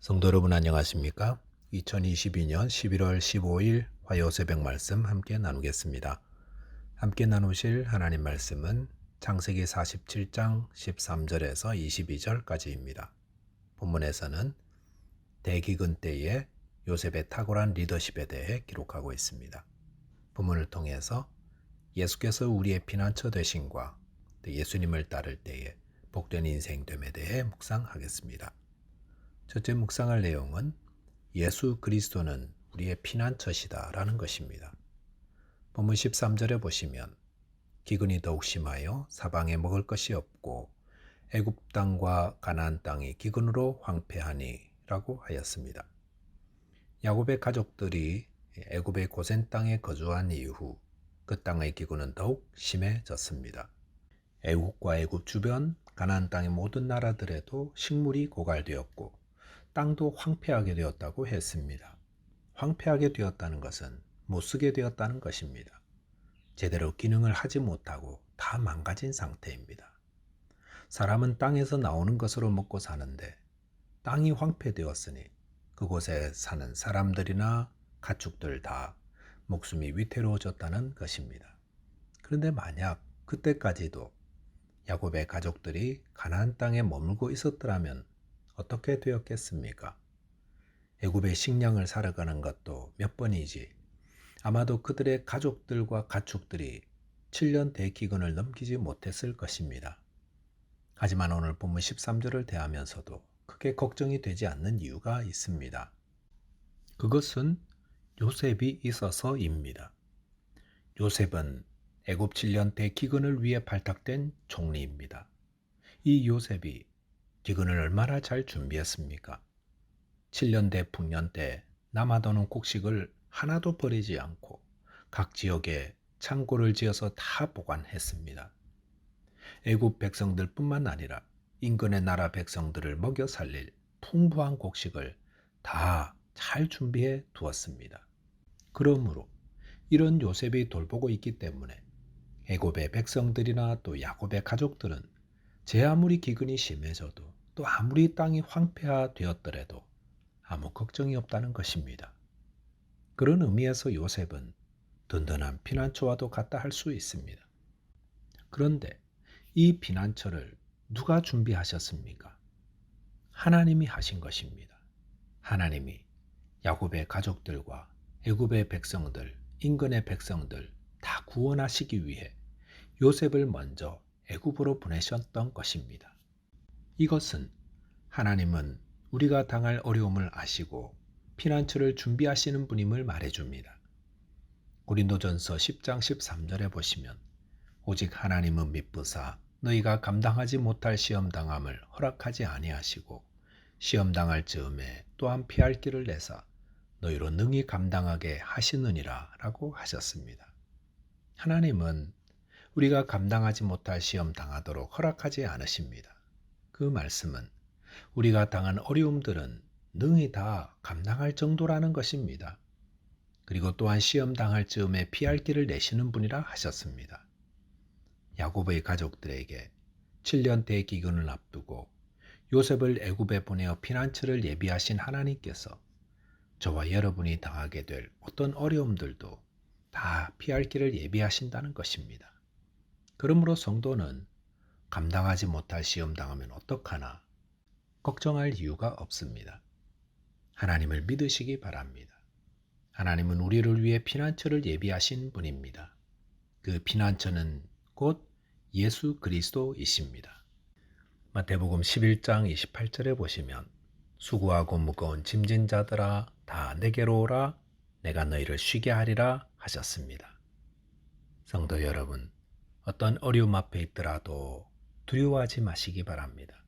성도 여러분 안녕하십니까? 2022년 11월 15일 화요새벽 말씀 함께 나누겠습니다. 함께 나누실 하나님 말씀은 창세기 47장 13절에서 22절까지입니다. 본문에서는 대기근 때에 요셉의 탁월한 리더십에 대해 기록하고 있습니다. 본문을 통해서 예수께서 우리의 피난처 되심과 예수님을 따를 때에 복된 인생됨에 대해 묵상하겠습니다. 첫째 묵상할 내용은 예수 그리스도는 우리의 피난처시다 라는 것입니다. 본문 13절에 보시면 기근이 더욱 심하여 사방에 먹을 것이 없고 애굽 땅과 가나안 땅이 기근으로 황폐하니 라고 하였습니다. 야곱의 가족들이 애굽의 고센 땅에 거주한 이후 그 땅의 기근은 더욱 심해졌습니다. 애국과 애굽 주변 가나안 땅의 모든 나라들에도 식물이 고갈되었고 땅도 황폐하게 되었다고 했습니다. 황폐하게 되었다는 것은 못쓰게 되었다는 것입니다. 제대로 기능을 하지 못하고 다 망가진 상태입니다. 사람은 땅에서 나오는 것으로 먹고 사는데 땅이 황폐되었으니 그곳에 사는 사람들이나 가축들 다 목숨이 위태로워졌다는 것입니다. 그런데 만약 그때까지도 야곱의 가족들이 가나안 땅에 머물고 있었더라면 어떻게 되었겠습니까? 애굽의 식량을 사러 가는 것도 몇 번이지 아마도 그들의 가족들과 가축들이 7년 대기근을 넘기지 못했을 것입니다. 하지만 오늘 본문 13절을 대하면서도 크게 걱정이 되지 않는 이유가 있습니다. 그것은 요셉이 있어서입니다. 요셉은 애굽 7년 대기근을 위해 발탁된 총리입니다. 이 요셉이 기근을 얼마나 잘 준비했습니까? 7년 대 풍년 때 남아도는 곡식을 하나도 버리지 않고 각 지역에 창고를 지어서 다 보관했습니다. 애굽 백성들뿐만 아니라 인근의 나라 백성들을 먹여 살릴 풍부한 곡식을 다 잘 준비해 두었습니다. 그러므로 이런 요셉이 돌보고 있기 때문에 애굽의 백성들이나 또 야곱의 가족들은 제 아무리 기근이 심해져도 또 아무리 땅이 황폐화되었더라도 아무 걱정이 없다는 것입니다. 그런 의미에서 요셉은 든든한 피난처와도 같다 할 수 있습니다. 그런데 이 피난처를 누가 준비하셨습니까? 하나님이 하신 것입니다. 하나님이 야곱의 가족들과 애굽의 백성들, 인근의 백성들 다 구원하시기 위해 요셉을 먼저 애굽으로 보내셨던 것입니다. 이것은 하나님은 우리가 당할 어려움을 아시고 피난처를 준비하시는 분임을 말해줍니다. 고린도전서 10장 13절에 보시면 오직 하나님은 미쁘사 너희가 감당하지 못할 시험당함을 허락하지 아니하시고 시험당할 즈음에 또한 피할 길을 내사 너희로 능히 감당하게 하시느니라 라고 하셨습니다. 하나님은 우리가 감당하지 못할 시험 당하도록 허락하지 않으십니다. 그 말씀은 우리가 당한 어려움들은 능히 다 감당할 정도라는 것입니다. 그리고 또한 시험 당할 즈음에 피할 길을 내시는 분이라 하셨습니다. 야곱의 가족들에게 7년 대기근을 앞두고 요셉을 애굽에 보내어 피난처를 예비하신 하나님께서 저와 여러분이 당하게 될 어떤 어려움들도 다 피할 길을 예비하신다는 것입니다. 그러므로 성도는 감당하지 못할 시험 당하면 어떡하나 걱정할 이유가 없습니다. 하나님을 믿으시기 바랍니다. 하나님은 우리를 위해 피난처를 예비하신 분입니다. 그 피난처는 곧 예수 그리스도이십니다. 마태복음 11장 28절에 보시면 수고하고 무거운 짐진 자들아 다 내게로 오라 내가 너희를 쉬게 하리라 하셨습니다. 성도 여러분, 어떤 어려움 앞에 있더라도 두려워하지 마시기 바랍니다.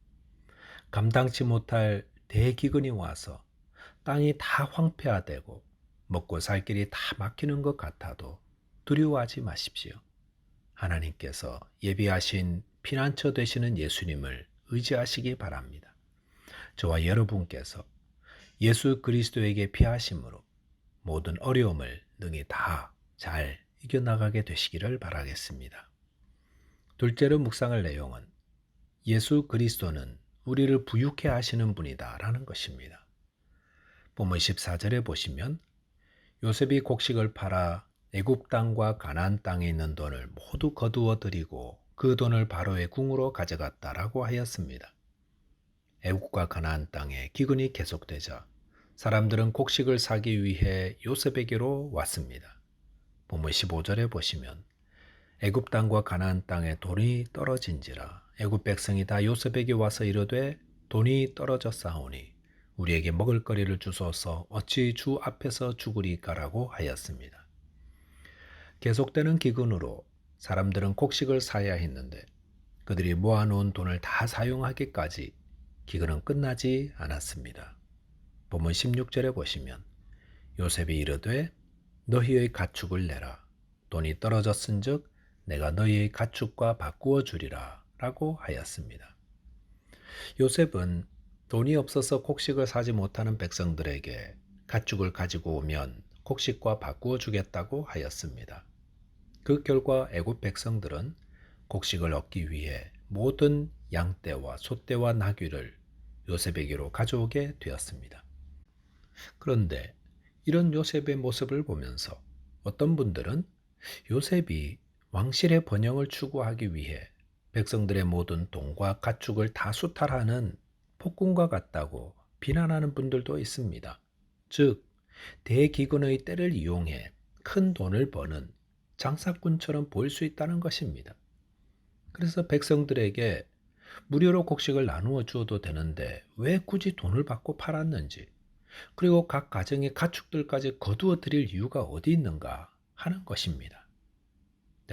감당치 못할 대기근이 와서 땅이 다 황폐화되고 먹고 살 길이 다 막히는 것 같아도 두려워하지 마십시오. 하나님께서 예비하신 피난처 되시는 예수님을 의지하시기 바랍니다. 저와 여러분께서 예수 그리스도에게 피하심으로 모든 어려움을 능히 다 잘 이겨나가게 되시기를 바라겠습니다. 둘째로 묵상할 내용은 예수 그리스도는 우리를 부유케 하시는 분이다 라는 것입니다. 본문 14절에 보시면 요셉이 곡식을 팔아 애굽 땅과 가나안 땅에 있는 돈을 모두 거두어 들이고 그 돈을 바로의 궁으로 가져갔다라고 하였습니다. 애국과 가나안 땅에 기근이 계속되자 사람들은 곡식을 사기 위해 요셉에게로 왔습니다. 본문 15절에 보시면 애굽 땅과 가나안 땅에 돈이 떨어진지라 애굽 백성이 다 요셉에게 와서 이르되 돈이 떨어졌사오니 우리에게 먹을 거리를 주소서 어찌 주 앞에서 죽으리까라고 하였습니다. 계속되는 기근으로 사람들은 곡식을 사야 했는데 그들이 모아놓은 돈을 다 사용하기까지 기근은 끝나지 않았습니다. 본문 16절에 보시면 요셉이 이르되 너희의 가축을 내라. 돈이 떨어졌은즉 내가 너희의 가축과 바꾸어 주리라 라고 하였습니다. 요셉은 돈이 없어서 곡식을 사지 못하는 백성들에게 가축을 가지고 오면 곡식과 바꾸어 주겠다고 하였습니다. 그 결과 애굽 백성들은 곡식을 얻기 위해 모든 양떼와 소떼와 나귀를 요셉에게로 가져오게 되었습니다. 그런데 이런 요셉의 모습을 보면서 어떤 분들은 요셉이 왕실의 번영을 추구하기 위해 백성들의 모든 돈과 가축을 다 수탈하는 폭군과 같다고 비난하는 분들도 있습니다. 즉, 대기근의 때를 이용해 큰 돈을 버는 장사꾼처럼 보일 수 있다는 것입니다. 그래서 백성들에게 무료로 곡식을 나누어 주어도 되는데 왜 굳이 돈을 받고 팔았는지, 그리고 각 가정의 가축들까지 거두어 드릴 이유가 어디 있는가 하는 것입니다.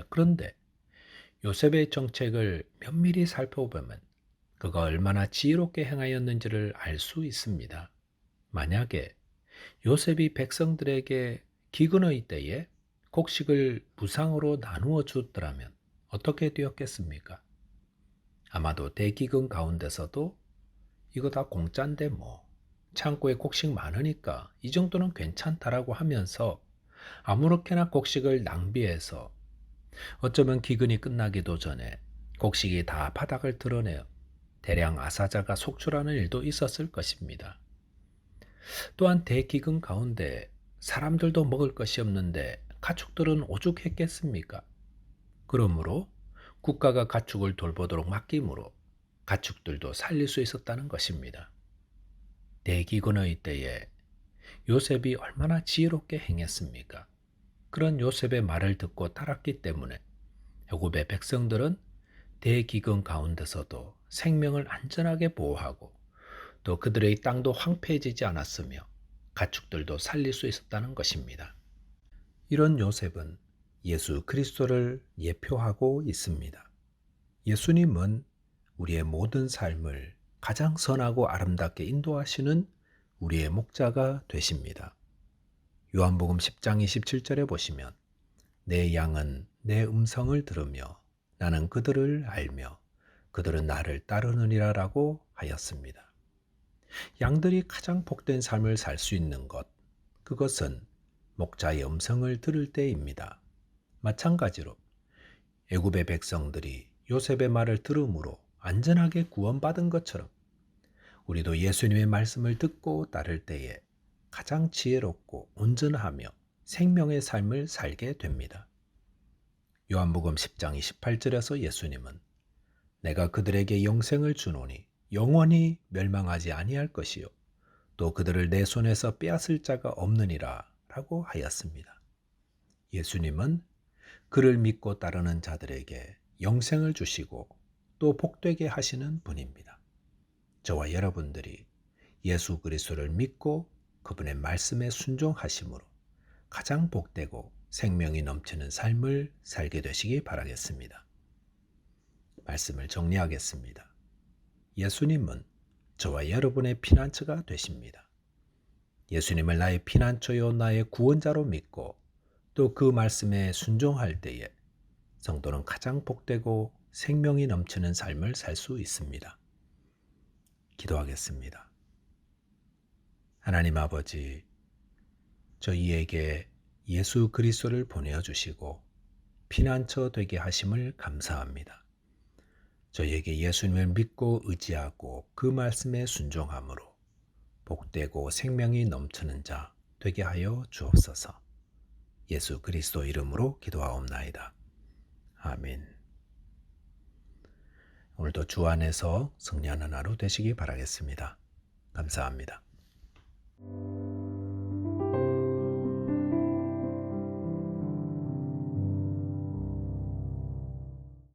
그런데 요셉의 정책을 면밀히 살펴보면 그가 얼마나 지혜롭게 행하였는지를 알 수 있습니다. 만약에 요셉이 백성들에게 기근의 때에 곡식을 무상으로 나누어 주었더라면 어떻게 되었겠습니까? 아마도 대기근 가운데서도 이거 다 공짜인데 뭐 창고에 곡식 많으니까 이 정도는 괜찮다라고 하면서 아무렇게나 곡식을 낭비해서 어쩌면 기근이 끝나기도 전에 곡식이 다 바닥을 드러내어 대량 아사자가 속출하는 일도 있었을 것입니다. 또한 대기근 가운데 사람들도 먹을 것이 없는데 가축들은 오죽했겠습니까? 그러므로 국가가 가축을 돌보도록 맡김으로 가축들도 살릴 수 있었다는 것입니다. 대기근의 때에 요셉이 얼마나 지혜롭게 행했습니까? 그런 요셉의 말을 듣고 따랐기 때문에 애굽의 백성들은 대기근 가운데서도 생명을 안전하게 보호하고 또 그들의 땅도 황폐해지지 않았으며 가축들도 살릴 수 있었다는 것입니다. 이런 요셉은 예수 그리스도를 예표하고 있습니다. 예수님은 우리의 모든 삶을 가장 선하고 아름답게 인도하시는 우리의 목자가 되십니다. 요한복음 10장 27절에 보시면 내 양은 내 음성을 들으며 나는 그들을 알며 그들은 나를 따르느니라 라고 하였습니다. 양들이 가장 복된 삶을 살 수 있는 것, 그것은 목자의 음성을 들을 때입니다. 마찬가지로 애굽의 백성들이 요셉의 말을 들음으로 안전하게 구원받은 것처럼 우리도 예수님의 말씀을 듣고 따를 때에 가장 지혜롭고 온전하며 생명의 삶을 살게 됩니다. 요한복음 10장 28절에서 예수님은 내가 그들에게 영생을 주노니 영원히 멸망하지 아니할 것이요 또 그들을 내 손에서 빼앗을 자가 없느니라 라고 하였습니다. 예수님은 그를 믿고 따르는 자들에게 영생을 주시고 또 복되게 하시는 분입니다. 저와 여러분들이 예수 그리스도를 믿고 그분의 말씀에 순종하심으로 가장 복되고 생명이 넘치는 삶을 살게 되시기 바라겠습니다. 말씀을 정리하겠습니다. 예수님은 저와 여러분의 피난처가 되십니다. 예수님을 나의 피난처요 나의 구원자로 믿고 또 그 말씀에 순종할 때에 성도는 가장 복되고 생명이 넘치는 삶을 살 수 있습니다. 기도하겠습니다. 하나님 아버지, 저희에게 예수 그리스도를 보내주시고 피난처 되게 하심을 감사합니다. 저희에게 예수님을 믿고 의지하고 그 말씀에 순종함으로 복되고 생명이 넘치는 자 되게 하여 주옵소서. 예수 그리스도 이름으로 기도하옵나이다. 아멘. 오늘도 주 안에서 승리하는 하루 되시기 바라겠습니다. 감사합니다.